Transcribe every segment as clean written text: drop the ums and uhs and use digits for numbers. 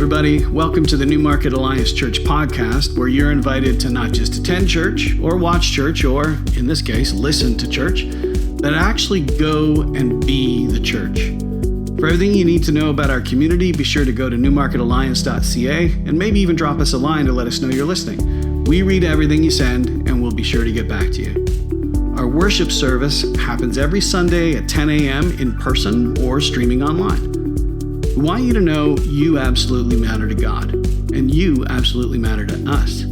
everybody. Welcome to the New Market Alliance Church podcast, where you're invited to not just attend church or watch church or, in this case, listen to church, but actually go and be the church. For everything you need to know about our community, be sure to go to newmarketalliance.ca and maybe even drop us a line to let us know you're listening. We read everything you send and we'll be sure to get back to you. Our worship service happens every Sunday at 10 a.m. in person or streaming online. We want you to know you absolutely matter to God, and you absolutely matter to us.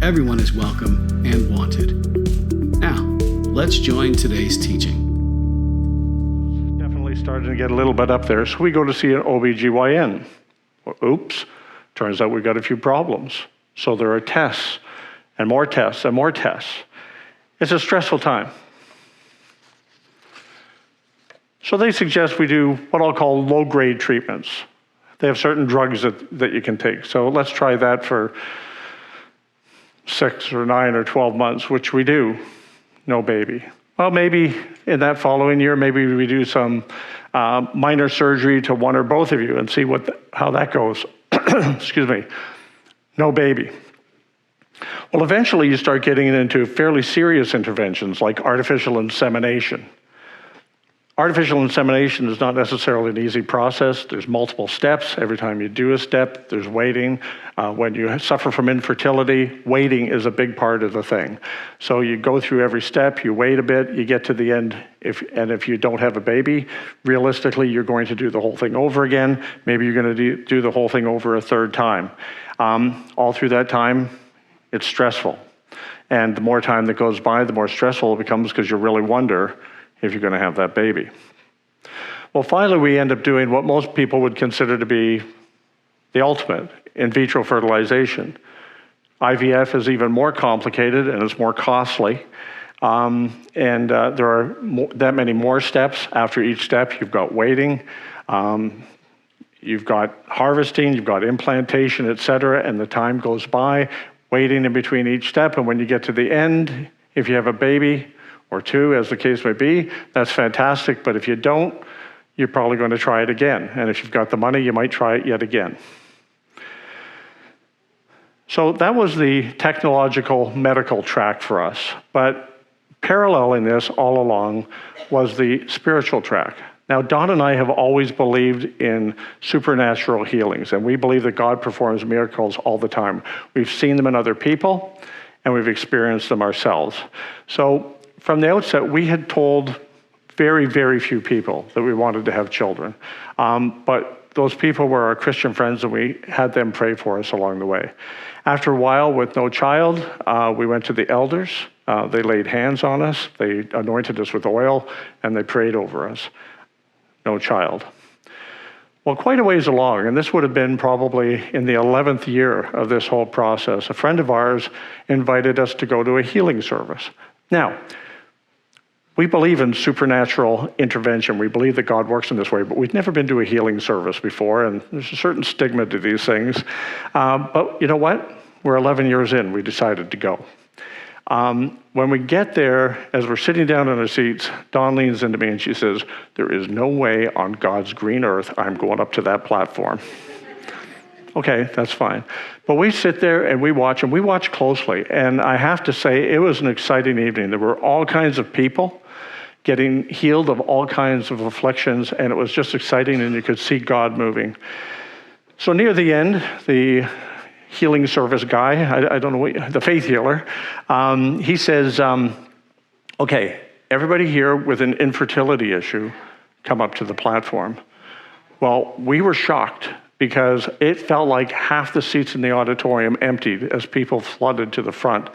Everyone is welcome and wanted. Now, let's join today's teaching. Definitely starting to get a little bit up there. So we go to see an OBGYN. Well, oops, turns out we've got a few problems. So there are tests and more tests and more tests. It's a stressful time. So they suggest we do what I'll call low-grade treatments. They have certain drugs that you can take. So let's try that for 6 or 9 or 12 months, which we do. No baby. Well, maybe in that following year, maybe we do some minor surgery to one or both of you and see how that goes. Excuse me. No baby. Well, eventually you start getting into fairly serious interventions like artificial insemination. Artificial insemination is not necessarily an easy process. There's multiple steps. Every time you do a step, there's waiting. When you suffer from infertility, waiting is a big part of the thing. So you go through every step, you wait a bit, you get to the end, if you don't have a baby, realistically, you're going to do the whole thing over again. Maybe you're going to do the whole thing over a third time. All through that time, it's stressful. And the more time that goes by, the more stressful it becomes because you really wonder if you're going to have that baby. Well, finally, we end up doing what most people would consider to be the ultimate, in vitro fertilization. IVF is even more complicated and it's more costly. There are that many more steps. After each step, you've got waiting, you've got harvesting, you've got implantation, etc., and the time goes by, waiting in between each step. And when you get to the end, if you have a baby, or 2, as the case may be, that's fantastic. But if you don't, you're probably going to try it again. And if you've got the money, you might try it yet again. So that was the technological medical track for us. But paralleling this all along was the spiritual track. Now, Don and I have always believed in supernatural healings, and we believe that God performs miracles all the time. We've seen them in other people, and we've experienced them ourselves. So from the outset, we had told very, very few people that we wanted to have children. But those people were our Christian friends, and we had them pray for us along the way. After a while, with no child, we went to the elders. They laid hands on us. They anointed us with oil, and they prayed over us. No child. Well, quite a ways along, and this would have been probably in the 11th year of this whole process, a friend of ours invited us to go to a healing service. Now, we believe in supernatural intervention. We believe that God works in this way, but we've never been to a healing service before, and there's a certain stigma to these things. But you know what? We're 11 years in. We decided to go. When we get there, as we're sitting down in our seats, Dawn leans into me and she says, "There is no way on God's green earth I'm going up to that platform." Okay, that's fine. But we sit there and we watch closely. And I have to say, it was an exciting evening. There were all kinds of people getting healed of all kinds of afflictions, and it was just exciting, and you could see God moving. So near the end, the healing service guy, I don't know, the faith healer, he says, okay, everybody here with an infertility issue, come up to the platform. Well, we were shocked, because it felt like half the seats in the auditorium emptied as people flooded to the front.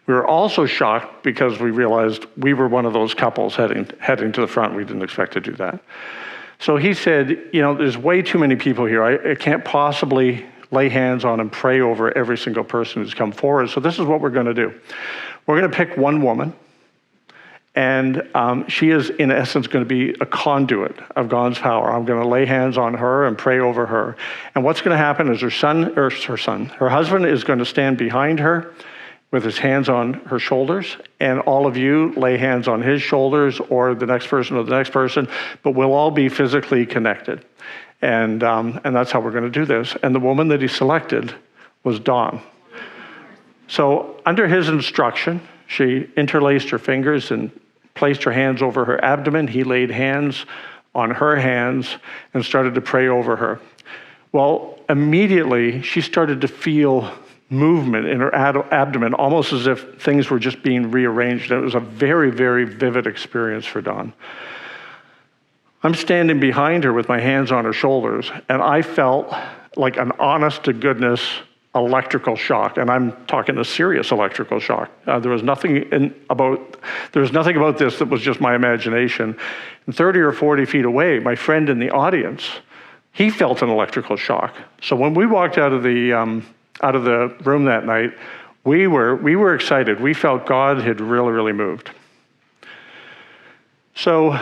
We were also shocked because we realized we were one of those couples heading to the front. We didn't expect to do that. So he said, there's way too many people here. I can't possibly lay hands on and pray over every single person who's come forward. So this is what we're going to do. We're going to pick one woman, and she is, in essence, going to be a conduit of God's power. I'm going to lay hands on her and pray over her. And what's going to happen is her husband is going to stand behind her with his hands on her shoulders, and all of you lay hands on his shoulders or the next person or the next person, but we'll all be physically connected. And that's how we're going to do this. And the woman that he selected was Dawn. So under his instruction, she interlaced her fingers and placed her hands over her abdomen. He laid hands on her hands and started to pray over her. Well, immediately she started to feel movement in her abdomen, almost as if things were just being rearranged. It was a very, very vivid experience for Dawn. I'm standing behind her with my hands on her shoulders, and I felt like an honest-to-goodness electrical shock, and I'm talking a serious electrical shock. There was nothing about this that was just my imagination. And 30 or 40 feet away, my friend in the audience, he felt an electrical shock. So when we walked out of the room that night, we were excited. We felt God had really, really moved. So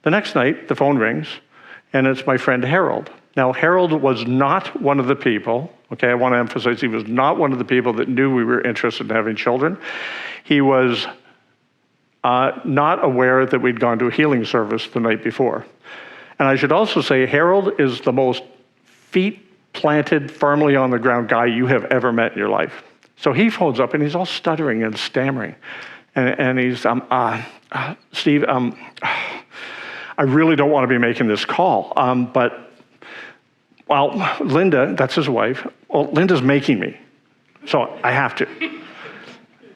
the next night, the phone rings, and it's my friend Harold. Now, Harold was not one of the people, okay, I want to emphasize, he was not one of the people that knew we were interested in having children. He was not aware that we'd gone to a healing service the night before. And I should also say, Harold is the most feet planted firmly on the ground guy you have ever met in your life. So he phones up and he's all stuttering and stammering. And he's, Steve, I really don't want to be making this call, but, well, Linda, that's his wife, well, Linda's making me, so I have to.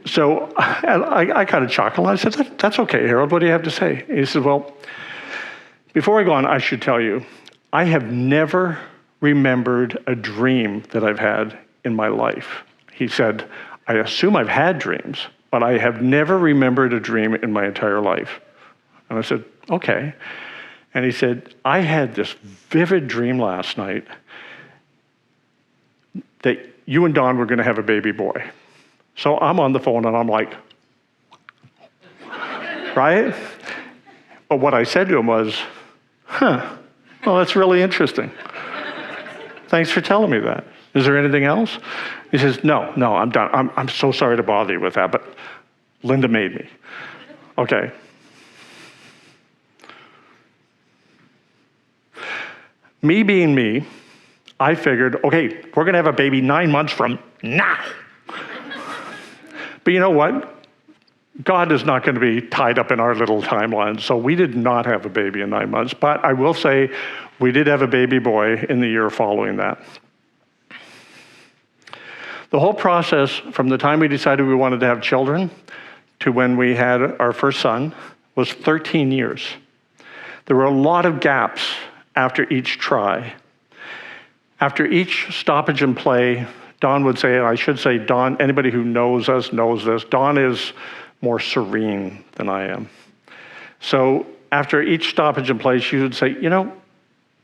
So I kind of chuckled. I said, that's okay, Harold, what do you have to say? He said, well, before I go on, I should tell you, I have never remembered a dream that I've had in my life. He said, I assume I've had dreams, but I have never remembered a dream in my entire life. And I said, okay. And he said, I had this vivid dream last night that you and Don were going to have a baby boy. So I'm on the phone and I'm like, right? But what I said to him was, well, that's really interesting. Thanks for telling me that. Is there anything else? He says, no, I'm done. I'm so sorry to bother you with that, but Linda made me. Okay. Me being me, I figured, okay, we're going to have a baby 9 months from now. But you know what? God is not going to be tied up in our little timeline, so we did not have a baby in 9 months. But I will say we did have a baby boy in the year following that. The whole process from the time we decided we wanted to have children to when we had our first son was 13 years. There were a lot of gaps after each try. After each stoppage and play, Don would say, and I should say Don, anybody who knows us knows this, Don is more serene than I am. So after each stoppage and play, she would say, you know,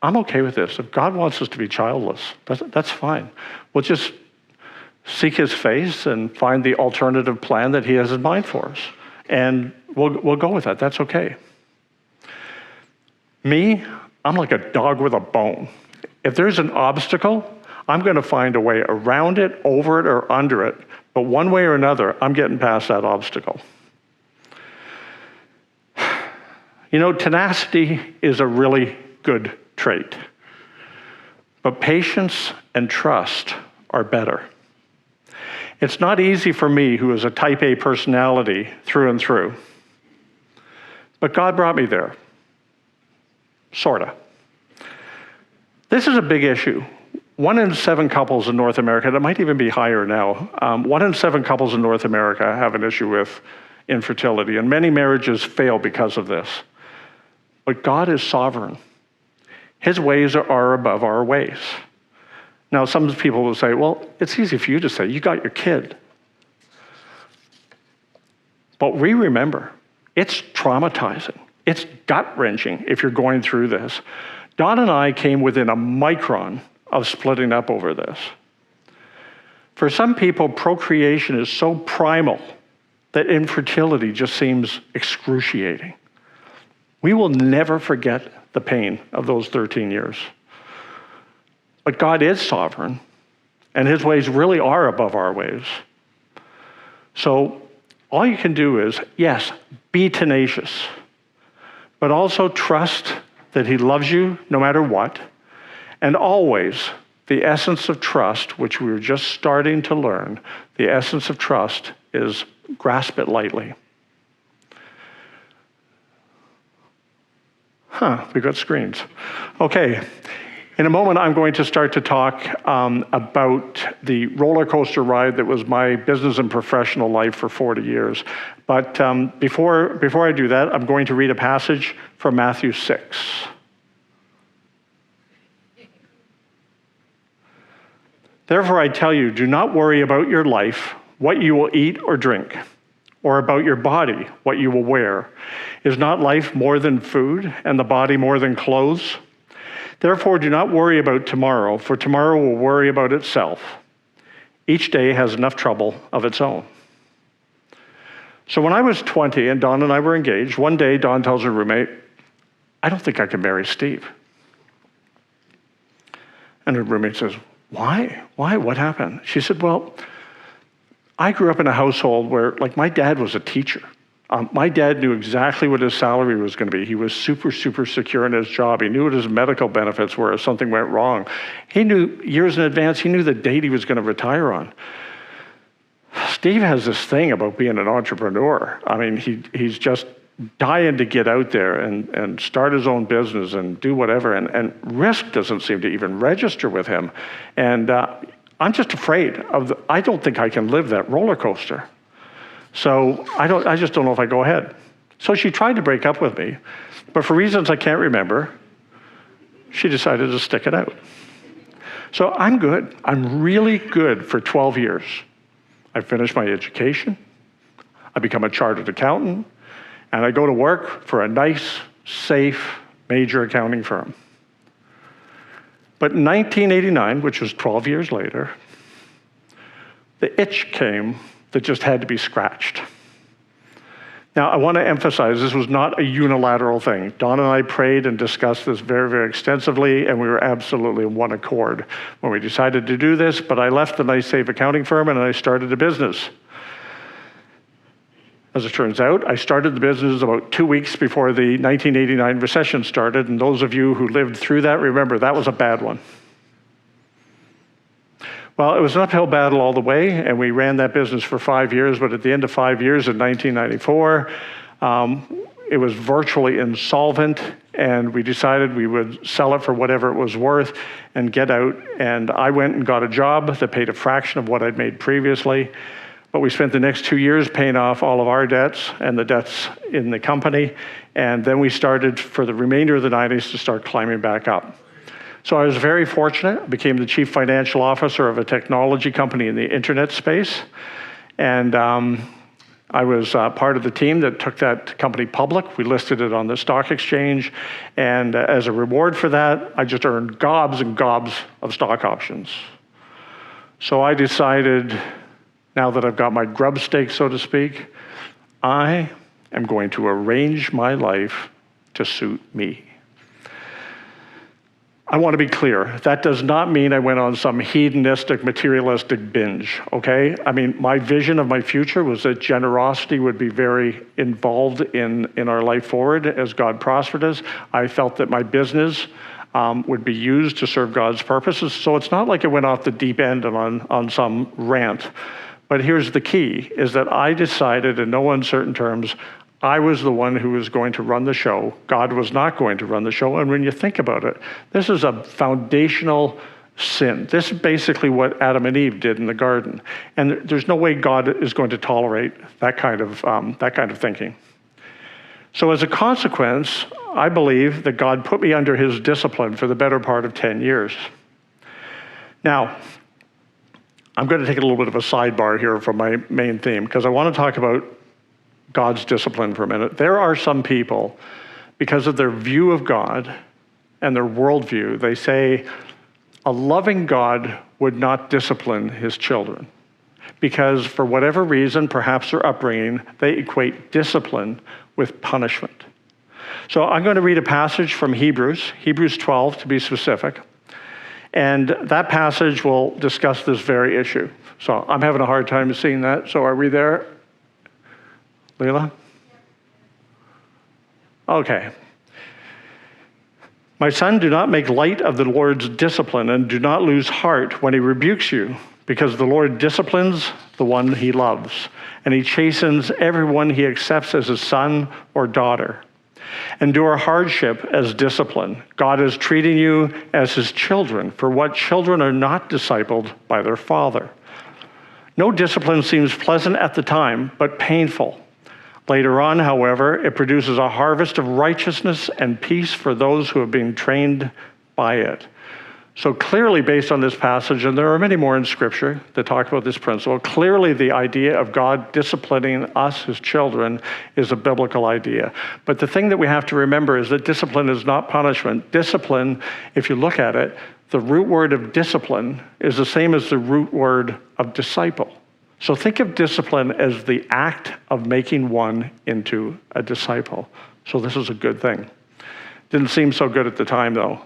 I'm okay with this. If God wants us to be childless, that's fine. We'll just seek his face and find the alternative plan that he has in mind for us. And we'll go with that. That's okay. Me, I'm like a dog with a bone. If there's an obstacle, I'm going to find a way around it, over it, or under it. But one way or another, I'm getting past that obstacle. You know, tenacity is a really good trait. But patience and trust are better. It's not easy for me, who is a type A personality through and through. But God brought me there. SORTA. This is a big issue. 1 in 7 couples in North America, that might even be higher now, 1 in 7 couples in North America have an issue with infertility, and many marriages fail because of this. But God is sovereign. His ways are above our ways. Now, some people will say, well, it's easy for you to say, you got your kid. But we remember, it's traumatizing. It's gut-wrenching if you're going through this. Don and I came within a micron of splitting up over this. For some people, procreation is so primal that infertility just seems excruciating. We will never forget the pain of those 13 years. But God is sovereign, and his ways really are above our ways. So all you can do is, yes, be tenacious, but also trust that he loves you no matter what, and always the essence of trust, which we were just starting to learn, the essence of trust is grasp it lightly. We got screens. Okay. In a moment, I'm going to start to talk about the roller coaster ride that was my business and professional life for 40 years. But before I do that, I'm going to read a passage from Matthew 6. Therefore, I tell you, do not worry about your life, what you will eat or drink, or about your body, what you will wear. Is not life more than food, and the body more than clothes? Therefore, do not worry about tomorrow, for tomorrow will worry about itself. Each day has enough trouble of its own. So when I was 20 and Dawn and I were engaged, one day Dawn tells her roommate, I don't think I can marry Steve. And her roommate says, why? Why? What happened? She said, well, I grew up in a household where, my dad was a teacher. My dad knew exactly what his salary was going to be. He was super, super secure in his job. He knew what his medical benefits were if something went wrong. He knew years in advance, he knew the date he was going to retire on. Steve has this thing about being an entrepreneur. I mean, he's just dying to get out there and start his own business and do whatever. And risk doesn't seem to even register with him. And I'm just afraid I don't think I can live that roller coaster. So I just don't know if I go ahead. So she tried to break up with me, but for reasons I can't remember, she decided to stick it out. So I'm good. I'm really good for 12 years. I finished my education. I become a chartered accountant, and I go to work for a nice, safe, major accounting firm. But in 1989, which was 12 years later, the itch came that just had to be scratched. Now, I want to emphasize this was not a unilateral thing. Dawn and I prayed and discussed this very, very extensively, and we were absolutely in one accord when we decided to do this, but I left the nice, safe accounting firm and I started a business. As it turns out, I started the business about 2 weeks before the 1989 recession started, and those of you who lived through that, remember, that was a bad one. Well, it was an uphill battle all the way, and we ran that business for 5 years, but at the end of 5 years in 1994, it was virtually insolvent, and we decided we would sell it for whatever it was worth and get out, and I went and got a job that paid a fraction of what I'd made previously, but we spent the next 2 years paying off all of our debts and the debts in the company, and then we started for the remainder of the 90s to start climbing back up. So I was very fortunate. I became the chief financial officer of a technology company in the internet space. And I was part of the team that took that company public. We listed it on the stock exchange. And as a reward for that, I just earned gobs and gobs of stock options. So I decided, now that I've got my grub stake, so to speak, I am going to arrange my life to suit me. I want to be clear, that does not mean I went on some hedonistic, materialistic binge, okay? I mean, my vision of my future was that generosity would be very involved in our life forward as God prospered us. I felt that my business would be used to serve God's purposes. So it's not like I went off the deep end and on some rant. But here's the key, is that I decided in no uncertain terms, I was the one who was going to run the show. God was not going to run the show. And when you think about it, this is a foundational sin. This is basically what Adam and Eve did in the garden. And there's no way God is going to tolerate that kind of thinking. So as a consequence, I believe that God put me under his discipline for the better part of 10 years. Now, I'm going to take a little bit of a sidebar here from my main theme, because I want to talk about God's discipline for a minute. There are some people, because of their view of God and their worldview, they say a loving God would not discipline his children because for whatever reason, perhaps their upbringing, they equate discipline with punishment. So I'm going to read a passage from Hebrews 12 to be specific, and that passage will discuss this very issue. So I'm having a hard time seeing that, so are we there? Leila? Okay. My son, do not make light of the Lord's discipline, and do not lose heart when he rebukes you, because the Lord disciplines the one he loves, and he chastens everyone he accepts as his son or daughter. Endure hardship as discipline. God is treating you as his children, for what children are not discipled by their father. No discipline seems pleasant at the time, but painful. Later on, however, it produces a harvest of righteousness and peace for those who have been trained by it. So clearly, based on this passage, and there are many more in Scripture that talk about this principle, clearly the idea of God disciplining us, his children, is a biblical idea. But the thing that we have to remember is that discipline is not punishment. Discipline, if you look at it, the root word of discipline is the same as the root word of disciple. So think of discipline as the act of making one into a disciple. So this is a good thing. Didn't seem so good at the time, though.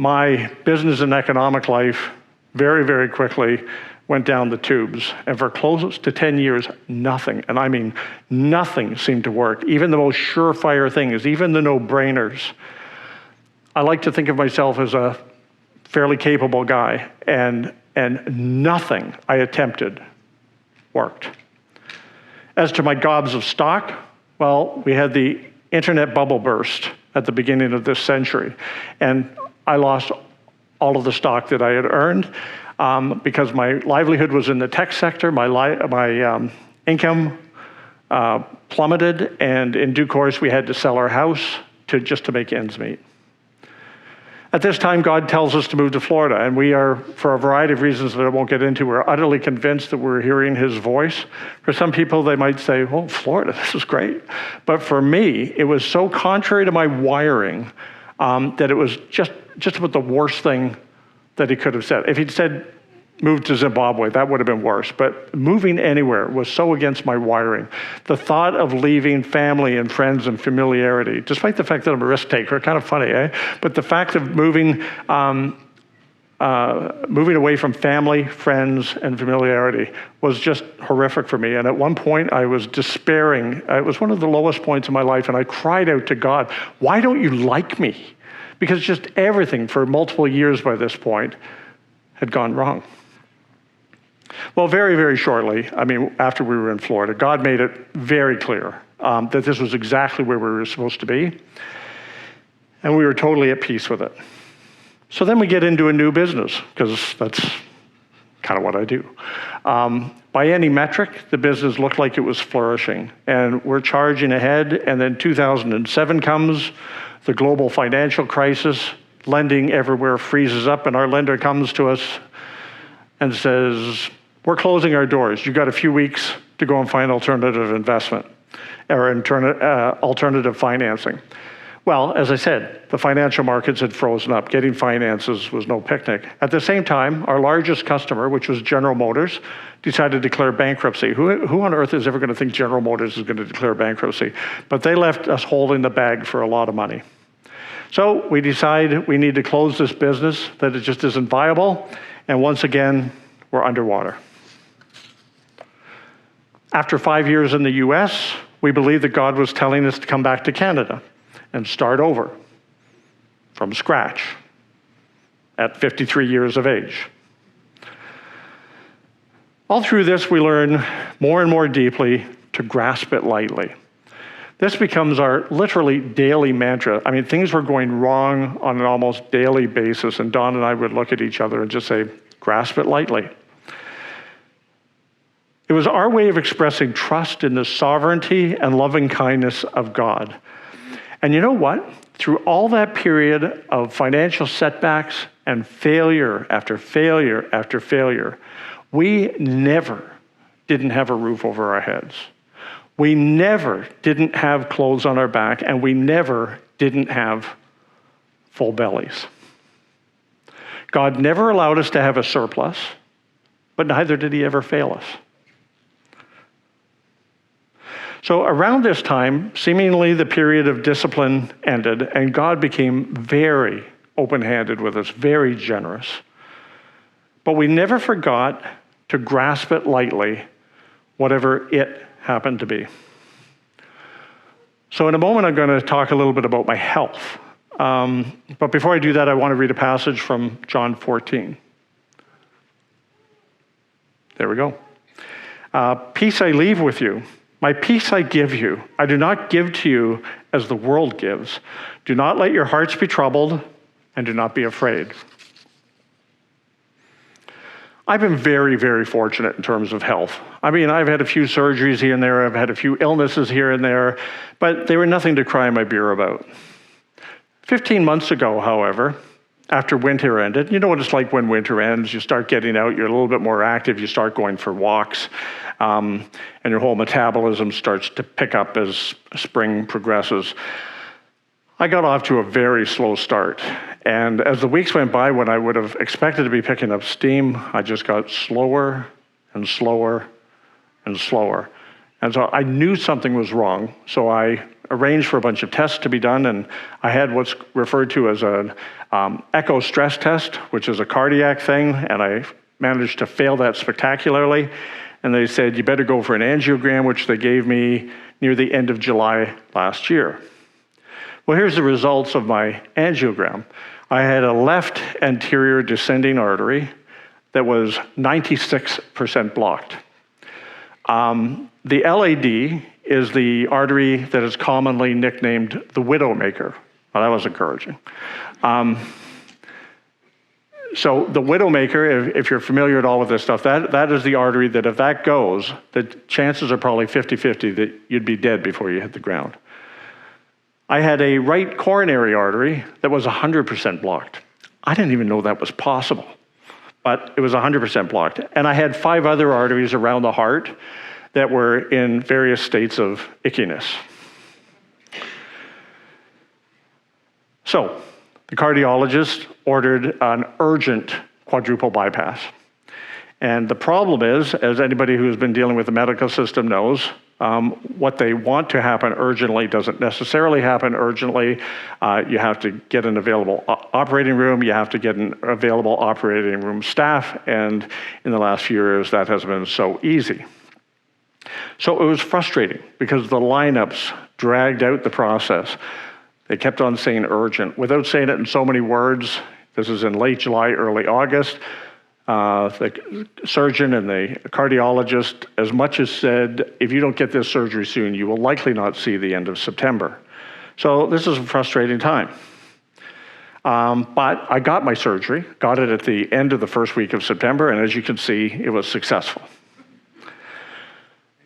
My business and economic life very, very quickly went down the tubes. And for close to 10 years, nothing, and I mean nothing, seemed to work. Even the most surefire things, even the no-brainers. I like to think of myself as a fairly capable guy, and nothing I attempted worked. As to my gobs of stock, well, we had the internet bubble burst at the beginning of this century, and I lost all of the stock that I had earned because my livelihood was in the tech sector. My income plummeted, and in due course, we had to sell our house just to make ends meet. At this time, God tells us to move to Florida, and we are, for a variety of reasons that I won't get into, we're utterly convinced that we're hearing his voice. For some people, they might say, well, Florida, this is great. But for me, it was so contrary to my wiring that it was just about the worst thing that he could have said. If he'd said, move to Zimbabwe, that would have been worse. But moving anywhere was so against my wiring. The thought of leaving family and friends and familiarity, despite the fact that I'm a risk taker, kind of funny, eh? But the fact of moving away from family, friends, and familiarity was just horrific for me. And at one point, I was despairing. It was one of the lowest points in my life, and I cried out to God, why don't you like me? Because just everything for multiple years by this point had gone wrong. Well, very, very shortly, after we were in Florida, God made it very clear that this was exactly where we were supposed to be, and we were totally at peace with it. So then we get into a new business, because that's kind of what I do. By any metric, the business looked like it was flourishing, and we're charging ahead, and then 2007 comes, the global financial crisis, lending everywhere freezes up, and our lender comes to us and says, we're closing our doors. You've got a few weeks to go and find alternative investment or alternative financing. Well, as I said, the financial markets had frozen up. Getting finances was no picnic. At the same time, our largest customer, which was General Motors, decided to declare bankruptcy. Who on earth is ever going to think General Motors is going to declare bankruptcy? But they left us holding the bag for a lot of money. So we decide we need to close this business, that it just isn't viable, and once again, we're underwater. After 5 years in the US, we believed that God was telling us to come back to Canada and start over from scratch at 53 years of age. All through this, we learn more and more deeply to grasp it lightly. This becomes our literally daily mantra. Things were going wrong on an almost daily basis, and Don and I would look at each other and just say, grasp it lightly. It was our way of expressing trust in the sovereignty and loving kindness of God. And you know what? Through all that period of financial setbacks and failure after failure after failure, we never didn't have a roof over our heads. We never didn't have clothes on our back, and we never didn't have full bellies. God never allowed us to have a surplus, but neither did he ever fail us. So around this time, seemingly the period of discipline ended, and God became very open-handed with us, very generous. But we never forgot to grasp it lightly, whatever it happened to be. So in a moment, I'm going to talk a little bit about my health. But before I do that, I want to read a passage from John 14. There we go. Peace I leave with you. My peace I give you. I do not give to you as the world gives. Do not let your hearts be troubled, and do not be afraid. I've been very, very fortunate in terms of health. I mean, I've had a few surgeries here and there. I've had a few illnesses here and there, but they were nothing to cry my beer about. 15 months ago, however, after winter ended, you know what it's like when winter ends. You start getting out, you're a little bit more active, you start going for walks, and your whole metabolism starts to pick up as spring progresses. I got off to a very slow start. And as the weeks went by, when I would have expected to be picking up steam, I just got slower and slower and slower. And so I knew something was wrong. So I arranged for a bunch of tests to be done, and I had what's referred to as an echo stress test, which is a cardiac thing, and I managed to fail that spectacularly. And they said, you better go for an angiogram, which they gave me near the end of July last year. Well, here's the results of my angiogram. I had a left anterior descending artery that was 96% blocked. The LAD is the artery that is commonly nicknamed the Widowmaker. Well, that was encouraging. So the Widowmaker, if you're familiar at all with this stuff, that is the artery that if that goes, the chances are probably 50-50 that you'd be dead before you hit the ground. I had a right coronary artery that was 100% blocked. I didn't even know that was possible, but it was 100% blocked. And I had 5 other arteries around the heart that were in various states of ickiness. So the cardiologist ordered an urgent quadruple bypass. And the problem is, as anybody who has been dealing with the medical system knows, what they want to happen urgently doesn't necessarily happen urgently. You have to get an available operating room. You have to get an available operating room staff. And in the last few years, that has been so easy. So it was frustrating because the lineups dragged out the process. They kept on saying urgent without saying it in so many words. This is in late July, early August. The surgeon and the cardiologist as much as said, if you don't get this surgery soon, you will likely not see the end of September. So this is a frustrating time. But I got my surgery, got it at the end of the first week of September, and as you can see, it was successful.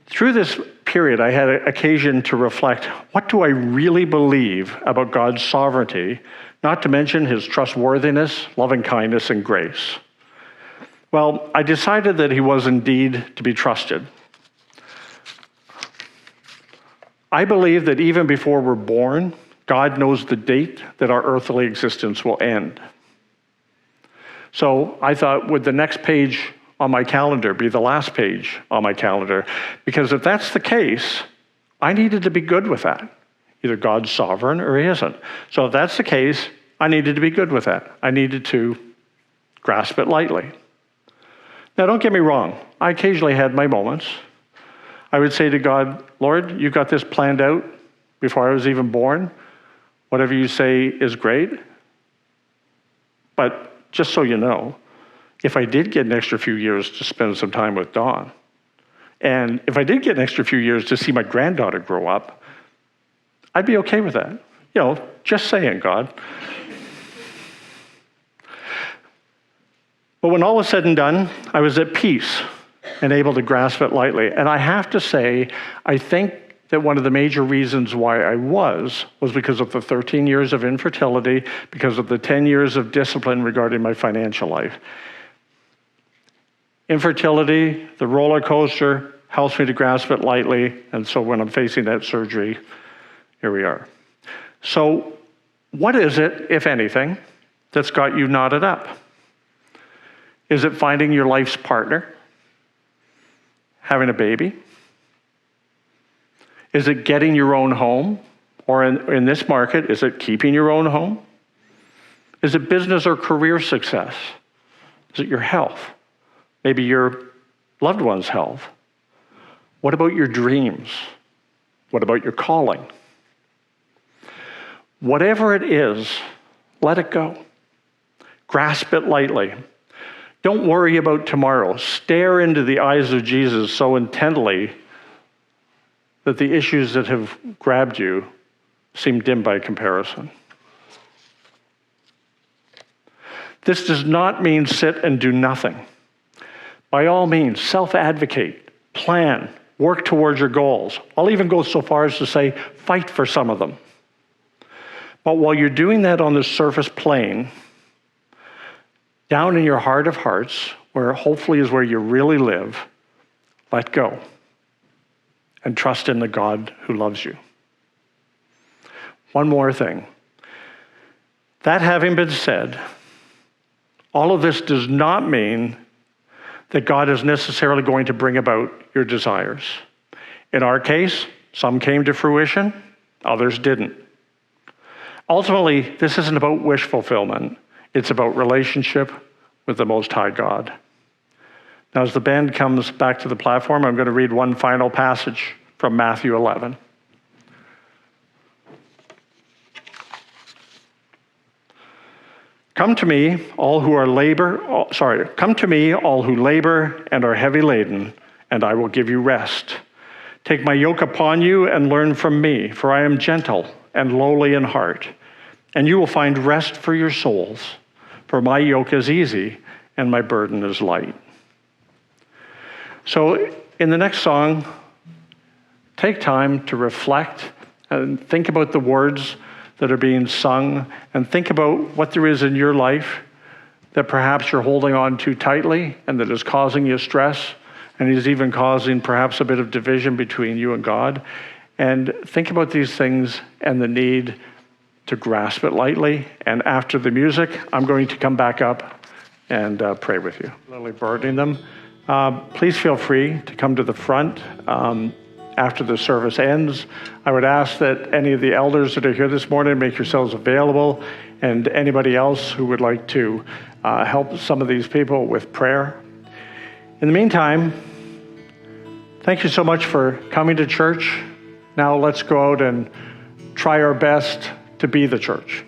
Through this period, I had an occasion to reflect, what do I really believe about God's sovereignty, not to mention his trustworthiness, loving kindness, and grace? Well, I decided that he was indeed to be trusted. I believe that even before we're born, God knows the date that our earthly existence will end. So I thought, would the next page on my calendar be the last page on my calendar? Because if that's the case, I needed to be good with that. Either God's sovereign or he isn't. So if that's the case, I needed to be good with that. I needed to grasp it lightly. Now, don't get me wrong. I occasionally had my moments. I would say to God, Lord, you got this planned out before I was even born. Whatever you say is great. But just so you know, if I did get an extra few years to spend some time with Dawn, and if I did get an extra few years to see my granddaughter grow up, I'd be okay with that. You know, just saying, God. But when all was said and done, I was at peace and able to grasp it lightly. And I have to say, I think that one of the major reasons why I was because of the 13 years of infertility, because of the 10 years of discipline regarding my financial life. Infertility, the roller coaster, helps me to grasp it lightly. And so when I'm facing that surgery, here we are. So what is it, if anything, that's got you knotted up? Is it finding your life's partner? Having a baby? Is it getting your own home? Or in this market, is it keeping your own home? Is it business or career success? Is it your health? Maybe your loved one's health? What about your dreams? What about your calling? Whatever it is, let it go. Grasp it lightly. Don't worry about tomorrow. Stare into the eyes of Jesus so intently that the issues that have grabbed you seem dim by comparison. This does not mean sit and do nothing. By all means, self-advocate, plan, work towards your goals. I'll even go so far as to say, fight for some of them. But while you're doing that on the surface plane, down in your heart of hearts, where hopefully is where you really live, let go and trust in the God who loves you. One more thing. That having been said, all of this does not mean that God is necessarily going to bring about your desires. In our case, some came to fruition, others didn't. Ultimately, this isn't about wish fulfillment. It's about relationship with the Most High God. Now, as the band comes back to the platform, I'm going to read one final passage from Matthew 11. Come to me, all who labor and are heavy laden, and I will give you rest. Take my yoke upon you and learn from me, for I am gentle and lowly in heart, and you will find rest for your souls. For my yoke is easy and my burden is light. So in the next song, take time to reflect and think about the words that are being sung, and think about what there is in your life that perhaps you're holding on too tightly and that is causing you stress and is even causing perhaps a bit of division between you and God. And think about these things and the need to grasp it lightly. And after the music, I'm going to come back up and pray with you. Literally burdening them. Please feel free to come to the front after the service ends. I would ask that any of the elders that are here this morning make yourselves available, and anybody else who would like to help some of these people with prayer. In the meantime, thank you so much for coming to church. Now let's go out and try our best to be the church.